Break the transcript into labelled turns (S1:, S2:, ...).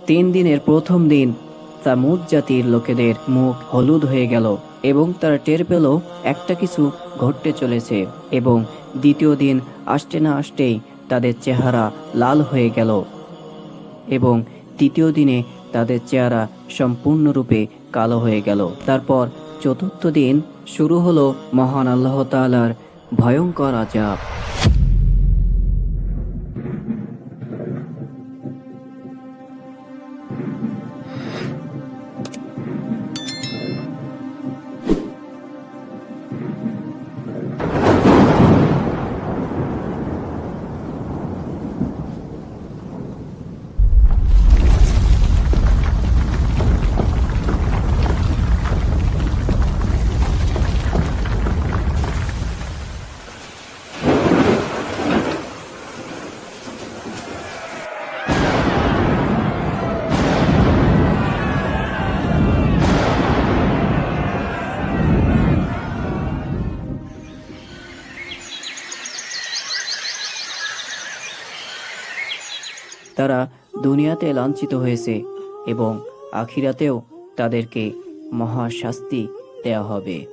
S1: দিনের প্রথম দিন সামুদ জাতির লোকেদের মুখ হলুদ হয়ে গেল এবং তারা টের পেল একটা কিছু ঘটতে চলেছে। এবং দ্বিতীয় দিন আসতে না আসতেই তাদের চেহারা লাল হয়ে গেল এবং তৃতীয় দিনে তাদের চেহারা সম্পূর্ণরূপে কালো হয়ে গেল। তারপর চতুর্থ দিন শুরু হলো মহান আল্লাহ তাআলার ভয়ঙ্কর আযাব। তারা দুনিয়াতে লাঞ্ছিত হয়েছে এবং আখিরাতেও তাদেরকে মহা শাস্তি দেওয়া হবে।